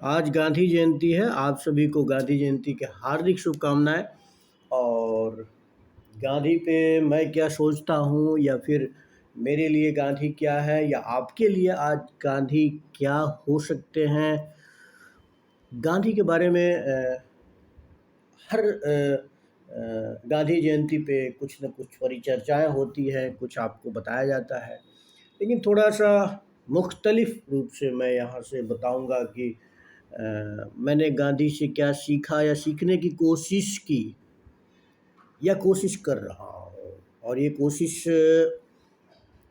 आज गांधी जयंती है। आप सभी को गांधी जयंती के हार्दिक शुभकामनाएं। और गांधी पे मैं क्या सोचता हूँ, या फिर मेरे लिए गांधी क्या है, या आपके लिए आज गांधी क्या हो सकते हैं, गांधी के बारे में हर गांधी जयंती पे कुछ न कुछ परिचर्चाएं होती हैं, कुछ आपको बताया जाता है। लेकिन थोड़ा सा मुख्तलिफ रूप से मैं यहाँ से बताऊंगा कि मैंने गांधी से क्या सीखा या सीखने की कोशिश की या कोशिश कर रहा हूँ। और ये कोशिश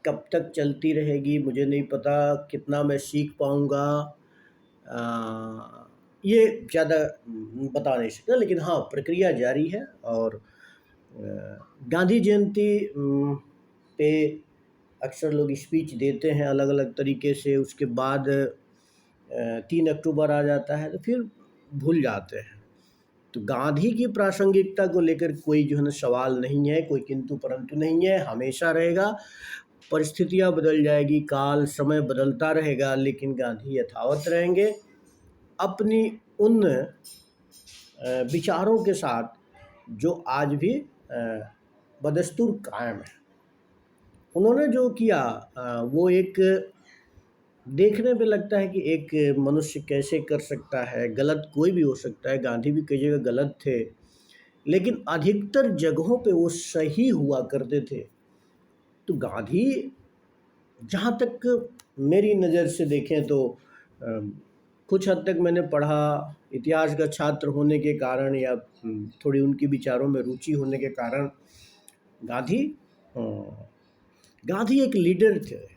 कब तक चलती रहेगी मुझे नहीं पता, कितना मैं सीख पाऊँगा ये ज़्यादा बता नहीं सकता। लेकिन हाँ, प्रक्रिया जारी है। और गांधी जयंती पे अक्सर लोग स्पीच देते हैं अलग अलग तरीके से। उसके बाद 3 अक्टूबर आ जाता है तो फिर भूल जाते हैं। तो गांधी की प्रासंगिकता को लेकर कोई जो है ना सवाल नहीं है, कोई किंतु परंतु नहीं है, हमेशा रहेगा। परिस्थितियां बदल जाएगी, काल समय बदलता रहेगा, लेकिन गांधी यथावत रहेंगे अपनी उन विचारों के साथ जो आज भी बदस्तूर कायम है। उन्होंने जो किया वो एक देखने पे लगता है कि एक मनुष्य कैसे कर सकता है, गलत कोई भी हो सकता है। गांधी भी कई जगह गलत थे, लेकिन अधिकतर जगहों पे वो सही हुआ करते थे। तो गांधी, जहाँ तक मेरी नज़र से देखें तो कुछ हद तक मैंने पढ़ा, इतिहास का छात्र होने के कारण या थोड़ी उनके विचारों में रुचि होने के कारण गांधी अ, गांधी एक लीडर थे।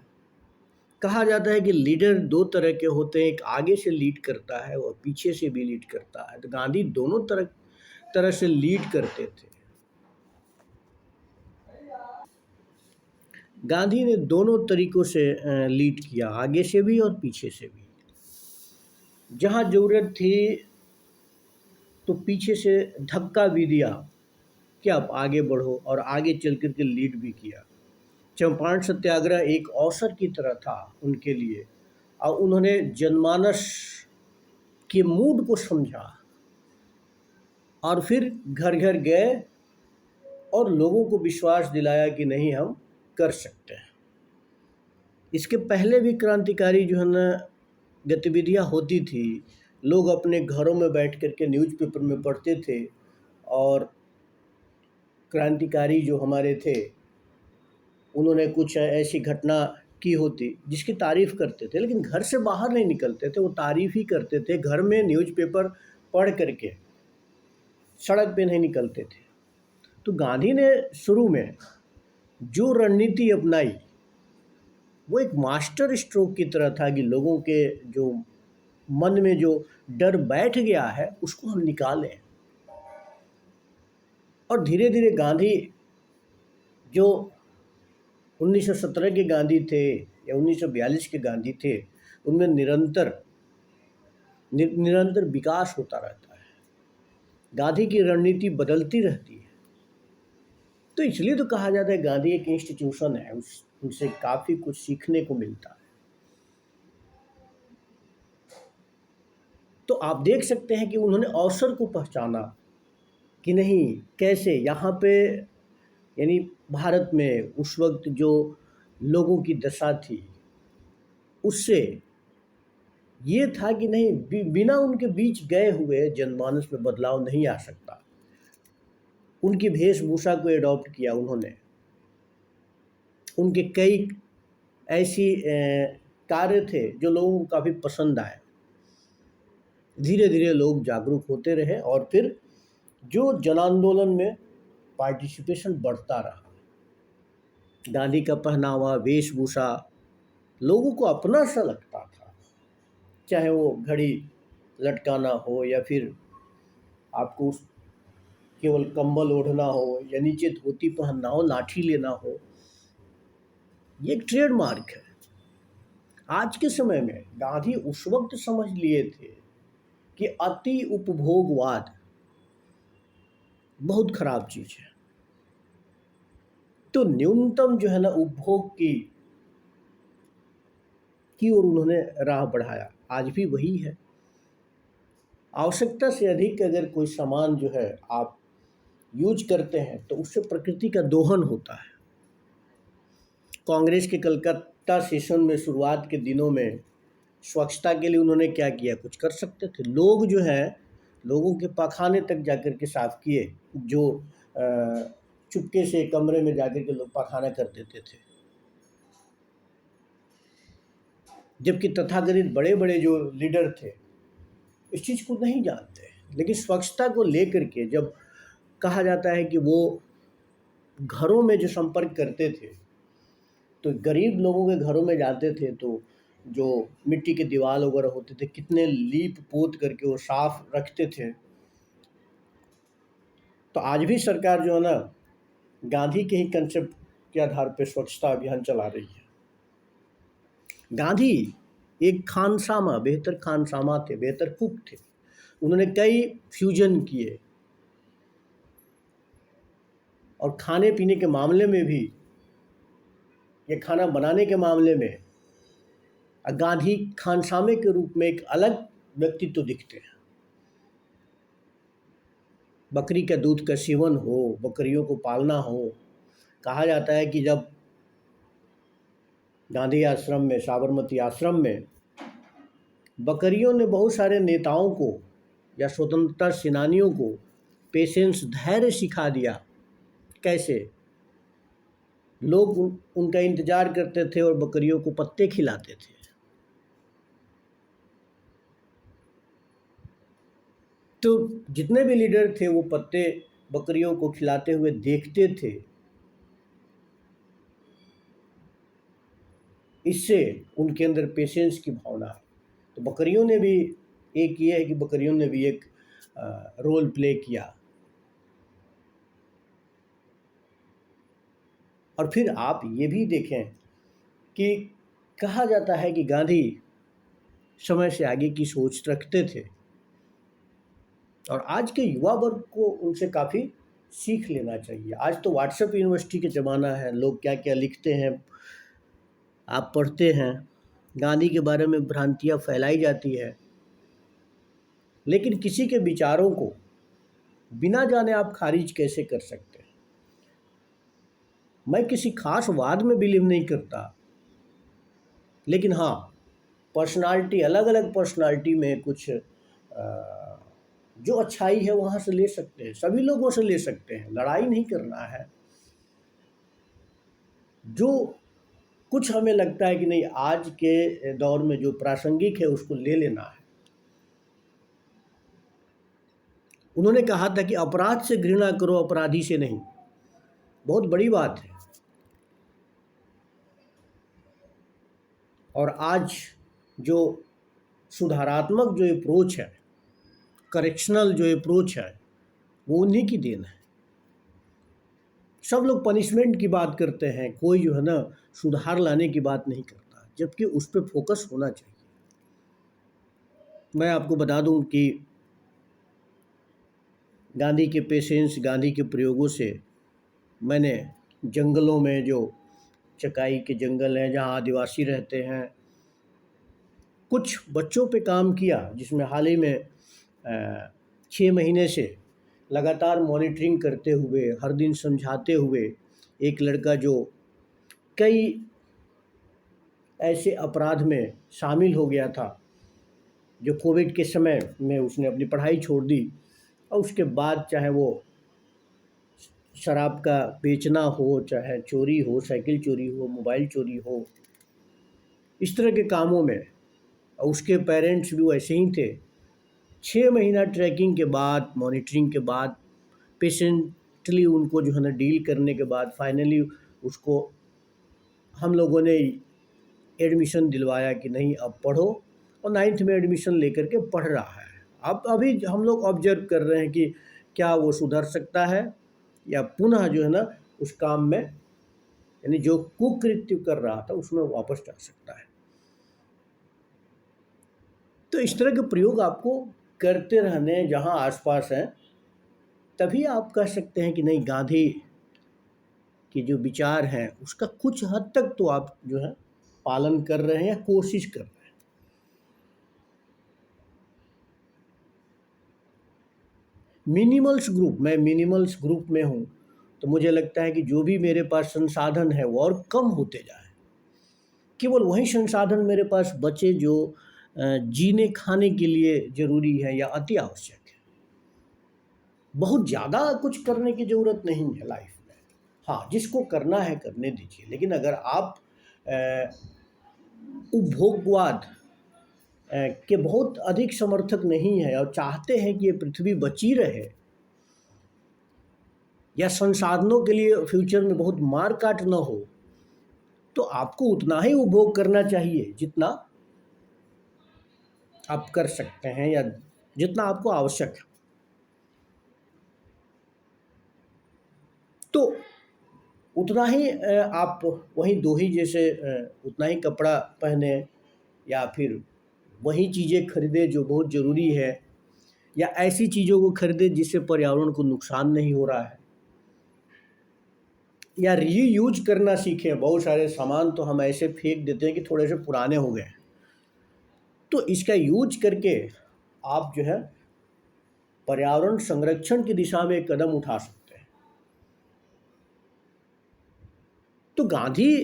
कहा जाता है कि लीडर दो तरह के होते हैं, एक आगे से लीड करता है और पीछे से भी लीड करता है। तो गांधी दोनों तरह तरह से लीड करते थे। गांधी ने दोनों तरीकों से लीड किया, आगे से भी और पीछे से भी। जहाँ ज़रूरत थी तो पीछे से धक्का भी दिया कि आप आगे बढ़ो, और आगे चल कर के लीड भी किया। चंपारण सत्याग्रह एक अवसर की तरह था उनके लिए, और उन्होंने जनमानस के मूड को समझा और फिर घर घर गए और लोगों को विश्वास दिलाया कि नहीं, हम कर सकते हैं। इसके पहले भी क्रांतिकारी जो है ना गतिविधियां होती थी। लोग अपने घरों में बैठ कर के न्यूज़पेपर में पढ़ते थे, और क्रांतिकारी जो हमारे थे उन्होंने कुछ ऐसी घटना की होती जिसकी तारीफ़ करते थे, लेकिन घर से बाहर नहीं निकलते थे, वो तारीफ़ ही करते थे। घर में न्यूज़पेपर पढ़ करके सड़क पे नहीं निकलते थे। तो गांधी ने शुरू में जो रणनीति अपनाई वो एक मास्टर स्ट्रोक की तरह था कि लोगों के जो मन में जो डर बैठ गया है उसको हम निकालें। और धीरे धीरे गांधी जो 1917 के गांधी थे या 1942 के गांधी थे, उनमें निरंतर विकास होता रहता है। गांधी की रणनीति बदलती रहती है। तो इसलिए तो कहा जाता है गांधी एक इंस्टीट्यूशन है, उनसे काफ़ी कुछ सीखने को मिलता है। तो आप देख सकते हैं कि उन्होंने अवसर को पहचाना कि नहीं, कैसे यहाँ पे, यानी भारत में उस वक्त जो लोगों की दशा थी उससे ये था कि नहीं, बिना उनके बीच गए हुए जनमानस में बदलाव नहीं आ सकता। उनकी वेशभूषा को एडॉप्ट किया उन्होंने। उनके कई ऐसी कार्य थे जो लोगों को काफ़ी पसंद आए। धीरे धीरे लोग जागरूक होते रहे और फिर जो जन आंदोलन में पार्टिसिपेशन बढ़ता रहा। गांधी का पहनावा, वेशभूषा लोगों को अपना सा लगता था, चाहे वो घड़ी लटकाना हो या फिर आपको केवल कंबल ओढ़ना हो या नीचे धोती पहनना हो, लाठी लेना हो। ये एक ट्रेडमार्क है। आज के समय में गांधी उस वक्त समझ लिए थे कि अति उपभोगवाद बहुत खराब चीज है। तो न्यूनतम जो है ना उपभोग की ओर उन्होंने राह बढ़ाया। आज भी वही है। आवश्यकता से अधिक अगर कोई सामान जो है आप यूज करते हैं तो उससे प्रकृति का दोहन होता है। कांग्रेस के कलकत्ता सेशन में शुरुआत के दिनों में स्वच्छता के लिए उन्होंने क्या किया? कुछ कर सकते थे। लोग जो है लोगों के पखाने तक जाकर के साफ किए, जो चुपके से कमरे में जाकर के लोग पखाना कर देते थे। जबकि तथाकथित बड़े बड़े जो लीडर थे इस चीज़ को नहीं जानते, लेकिन स्वच्छता को लेकर के जब कहा जाता है कि वो घरों में जो संपर्क करते थे, तो गरीब लोगों के घरों में जाते थे तो जो मिट्टी के दीवार वगैरह होते थे कितने लीप पोत करके वो साफ रखते थे। तो आज भी सरकार जो है ना गांधी के ही कंसेप्ट के आधार पर स्वच्छता अभियान चला रही है। गांधी एक खानसामा, बेहतर खानसामा थे, बेहतर कुक थे। उन्होंने कई फ्यूजन किए और खाने पीने के मामले में भी, ये खाना बनाने के मामले में गांधी खानसामे के रूप में एक अलग व्यक्तित्व दिखते हैं। बकरी का दूध का सेवन हो, बकरियों को पालना हो। कहा जाता है कि जब गांधी आश्रम में, साबरमती आश्रम में बकरियों ने बहुत सारे नेताओं को या स्वतंत्रता सेनानियों को पेशेंस, धैर्य सिखा दिया। कैसे? लोग उनका इंतजार करते थे और बकरियों को पत्ते खिलाते थे। तो जितने भी लीडर थे वो पत्ते बकरियों को खिलाते हुए देखते थे। इससे उनके अंदर पेशेंस की भावना है। तो बकरियों ने भी एक ये है कि बकरियों ने भी एक रोल प्ले किया। और फिर आप ये भी देखें कि कहा जाता है कि गांधी समय से आगे की सोच रखते थे और आज के युवा वर्ग को उनसे काफ़ी सीख लेना चाहिए। आज तो व्हाट्सएप यूनिवर्सिटी के ज़माना है, लोग क्या क्या लिखते हैं आप पढ़ते हैं, गांधी के बारे में भ्रांतियाँ फैलाई जाती है, लेकिन किसी के विचारों को बिना जाने आप खारिज कैसे कर सकते हैं? मैं किसी खास वाद में बिलीव नहीं करता, लेकिन हाँ, पर्सनालिटी, अलग अलग पर्सनालिटी में कुछ जो अच्छाई है वहाँ से ले सकते हैं, सभी लोगों से ले सकते हैं, लड़ाई नहीं करना है। जो कुछ हमें लगता है कि नहीं आज के दौर में जो प्रासंगिक है उसको ले लेना है। उन्होंने कहा था कि अपराध से घृणा करो, अपराधी से नहीं। बहुत बड़ी बात है। और आज जो सुधारात्मक जो अप्रोच है, करेक्शनल जो अप्रोच है, वो उन्हीं की देन है। सब लोग पनिशमेंट की बात करते हैं, कोई जो है ना सुधार लाने की बात नहीं करता, जबकि उस पर फोकस होना चाहिए। मैं आपको बता दूं कि गांधी के पेशेंस, गांधी के प्रयोगों से मैंने जंगलों में, जो चकाई के जंगल हैं जहां आदिवासी रहते हैं, कुछ बच्चों पे काम किया, जिसमें हाल ही में 6 महीने से लगातार मॉनिटरिंग करते हुए, हर दिन समझाते हुए, एक लड़का जो कई ऐसे अपराध में शामिल हो गया था, जो कोविड के समय में उसने अपनी पढ़ाई छोड़ दी और उसके बाद चाहे वो शराब का बेचना हो, चाहे चोरी हो, साइकिल चोरी हो, मोबाइल चोरी हो, इस तरह के कामों में, और उसके पेरेंट्स भी वैसे ही थे। 6 महीना ट्रैकिंग के बाद, मॉनिटरिंग के बाद, पेशेंटली उनको जो है ना डील करने के बाद फाइनली उसको हम लोगों ने एडमिशन दिलवाया कि नहीं अब पढ़ो, और 9th में एडमिशन लेकर के पढ़ रहा है। अब अभी हम लोग ऑब्जर्व कर रहे हैं कि क्या वो सुधर सकता है या पुनः जो है ना उस काम में, यानी जो कुकृत्य कर रहा था उसमें वापस जा सकता है। तो इस तरह के प्रयोग आपको करते रहने जहाँ आसपास हैं, तभी आप कह सकते हैं कि नहीं गांधी के जो विचार हैं उसका कुछ हद तक तो आप जो है पालन कर रहे हैं या कोशिश कर रहे हैं। मैं मिनिमल्स ग्रुप में हूँ, तो मुझे लगता है कि जो भी मेरे पास संसाधन है वो और कम होते जाए। केवल वही संसाधन मेरे पास बचे जो जीने खाने के लिए ज़रूरी है या अति आवश्यक है। बहुत ज़्यादा कुछ करने की ज़रूरत नहीं है लाइफ में। हाँ, जिसको करना है करने दीजिए, लेकिन अगर आप उपभोगवाद के बहुत अधिक समर्थक नहीं है और चाहते हैं कि ये पृथ्वी बची रहे या संसाधनों के लिए फ्यूचर में बहुत मार काट न हो, तो आपको उतना ही उपभोग करना चाहिए जितना आप कर सकते हैं या जितना आपको आवश्यक है। तो उतना ही आप वही दो ही जैसे उतना ही कपड़ा पहने या फिर वही चीज़ें खरीदें जो बहुत ज़रूरी है, या ऐसी चीज़ों को खरीदें जिससे पर्यावरण को नुकसान नहीं हो रहा है, या रीयूज करना सीखें। बहुत सारे सामान तो हम ऐसे फेंक देते हैं कि थोड़े से पुराने हो गए, तो इसका यूज करके आप जो है पर्यावरण संरक्षण की दिशा में एक कदम उठा सकते हैं। तो गांधी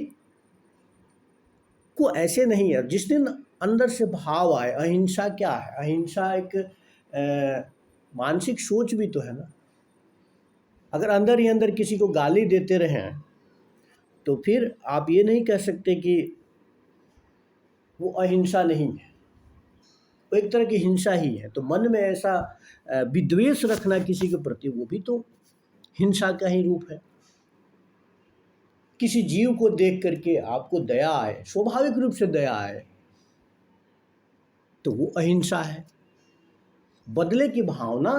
को ऐसे नहीं है, जिस दिन अंदर से भाव आए, अहिंसा क्या है, अहिंसा एक मानसिक सोच भी तो है ना। अगर अंदर ही अंदर किसी को गाली देते रहें तो फिर आप ये नहीं कह सकते कि वो अहिंसा नहीं है, वो एक तरह की हिंसा ही है। तो मन में ऐसा विद्वेष रखना किसी के प्रति, वो भी तो हिंसा का ही रूप है। किसी जीव को देख करके आपको दया आए, स्वाभाविक रूप से दया आए, तो वो अहिंसा है। बदले की भावना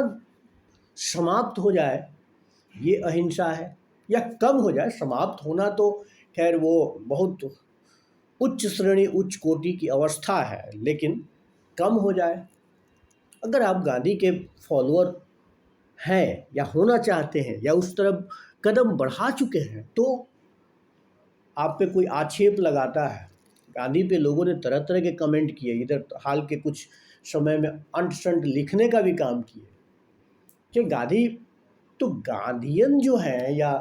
समाप्त हो जाए, ये अहिंसा है। या कम हो जाए, समाप्त होना तो खैर वो बहुत उच्च श्रेणी उच्च कोटि की अवस्था है, लेकिन कम हो जाए। अगर आप गांधी के फॉलोअर हैं या होना चाहते हैं या उस तरफ कदम बढ़ा चुके हैं, तो आप पे कोई आक्षेप लगाता है। गांधी पे लोगों ने तरह तरह के कमेंट किए, इधर हाल के कुछ समय में अंट शंट लिखने का भी काम किए कि गांधी, तो गांधीयन जो है या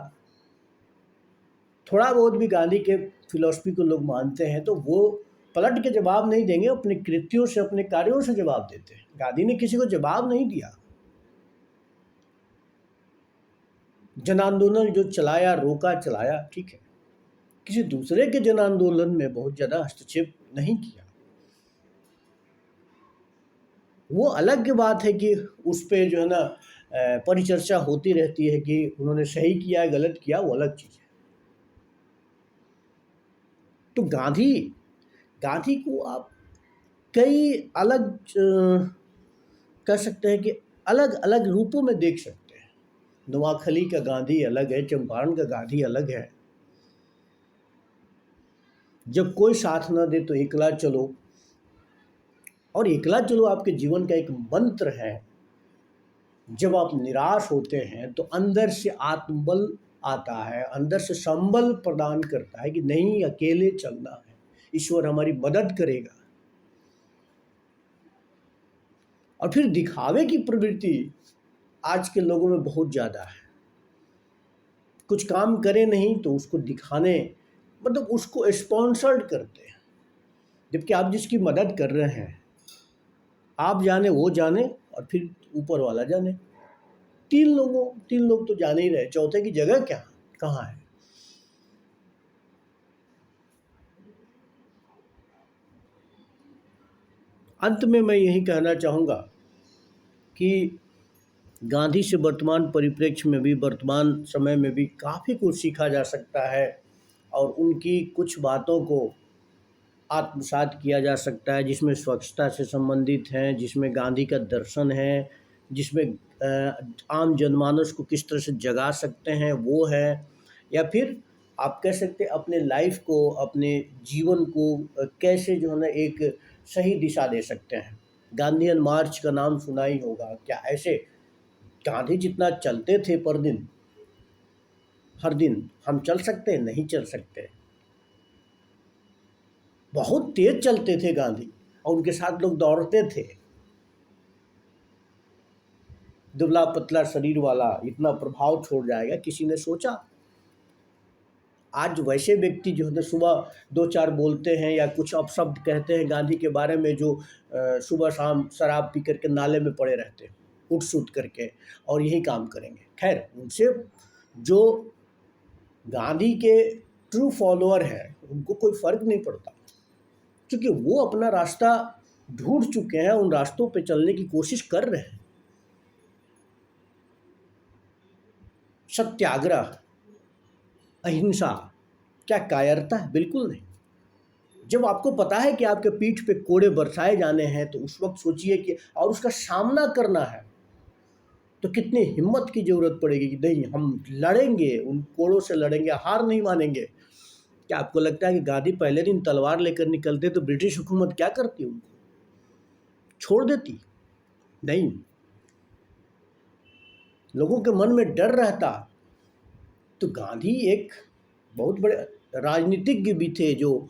थोड़ा बहुत भी गांधी के फिलॉसफी को लोग मानते हैं, तो वो पलट के जवाब नहीं देंगे, अपने कृत्यों से अपने कार्यों से जवाब देते हैं। गांधी ने किसी को जवाब नहीं दिया। जन आंदोलन जो चलाया, रोका, चलाया, ठीक है, किसी दूसरे के जन आंदोलन में बहुत ज़्यादा हस्तक्षेप नहीं किया। वो अलग की बात है कि उस पर जो है ना परिचर्चा होती रहती है कि उन्होंने सही किया है गलत किया, वो अलग चीज़ है। तो गांधी गांधी को आप कई अलग कह सकते हैं कि अलग अलग रूपों में देख सकते हैं। नोआखली का गांधी अलग है, चंपारण का गांधी अलग है। जब कोई साथ ना दे तो एकला चलो, और एकला चलो आपके जीवन का एक मंत्र है। जब आप निराश होते हैं तो अंदर से आत्मबल आता है, अंदर से संबल प्रदान करता है कि नहीं, अकेले चलना है, ईश्वर हमारी मदद करेगा। और फिर दिखावे की प्रवृत्ति आज के लोगों में बहुत ज़्यादा है। कुछ काम करे नहीं तो उसको दिखाने, मतलब उसको स्पॉन्सर्ड करते हैं, जबकि आप जिसकी मदद कर रहे हैं, आप जाने वो जाने और फिर ऊपर वाला जाने। तीन लोग तो जाने ही रहे, चौथे की जगह क्या कहाँ है। अंत में मैं यही कहना चाहूँगा कि गांधी से वर्तमान परिप्रेक्ष्य में भी, वर्तमान समय में भी काफ़ी कुछ सीखा जा सकता है, और उनकी कुछ बातों को आत्मसात किया जा सकता है, जिसमें स्वच्छता से संबंधित हैं, जिसमें गांधी का दर्शन है, जिसमें आम जनमानस को किस तरह से जगा सकते हैं वो है। या फिर आप कह सकते हैं अपने लाइफ को, अपने जीवन को कैसे जो है ना एक सही दिशा दे सकते हैं। गांधीयन मार्च का नाम सुना ही होगा। क्या ऐसे गांधी जितना चलते थे पर दिन, हर दिन हम चल सकते हैं? नहीं चल सकते। बहुत तेज चलते थे गांधी और उनके साथ लोग दौड़ते थे। दुबला पतला शरीर वाला इतना प्रभाव छोड़ जाएगा, किसी ने सोचा? आज वैसे व्यक्ति जो है सुबह 2-4 बोलते हैं या कुछ अपशब्द कहते हैं गांधी के बारे में, जो सुबह शाम शराब पी करके नाले में पड़े रहते हैं उठ-सुट करके, और यही काम करेंगे। खैर, उनसे जो गांधी के ट्रू फॉलोअर हैं उनको कोई फ़र्क नहीं पड़ता, क्योंकि वो अपना रास्ता ढूंढ चुके हैं, उन रास्तों पे चलने की कोशिश कर रहे हैं। सत्याग्रह, अहिंसा, क्या कायरता है? बिल्कुल नहीं। जब आपको पता है कि आपके पीठ पे कोड़े बरसाए जाने हैं, तो उस वक्त सोचिए कि और उसका सामना करना है तो कितनी हिम्मत की ज़रूरत पड़ेगी कि नहीं, हम लड़ेंगे, उन कोड़ों से लड़ेंगे, हार नहीं मानेंगे। क्या आपको लगता है कि गांधी पहले दिन तलवार लेकर निकलते तो ब्रिटिश हुकूमत क्या करती? उनको छोड़ देती? नहीं। लोगों के मन में डर रहता। तो गांधी एक बहुत बड़े राजनीतिज्ञ भी थे, जो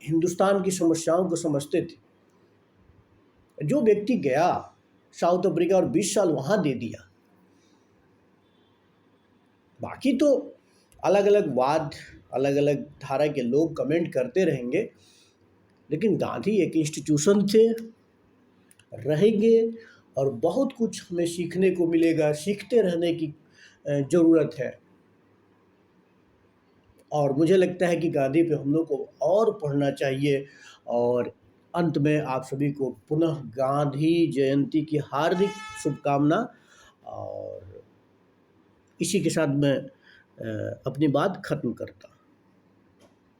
हिंदुस्तान की समस्याओं को समझते थे। जो व्यक्ति गया साउथ अफ्रीका और 20 साल वहाँ दे दिया, बाकी तो अलग अलग वाद, अलग अलग धारा के लोग कमेंट करते रहेंगे, लेकिन गांधी एक इंस्टीट्यूशन थे, रहेंगे, और बहुत कुछ हमें सीखने को मिलेगा, सीखते रहने की ज़रूरत है। और मुझे लगता है कि गांधी पे हम लोग को और पढ़ना चाहिए। और अंत में आप सभी को पुनः गांधी जयंती की हार्दिक शुभकामना। और इसी के साथ मैं अपनी बात ख़त्म करता हूँ।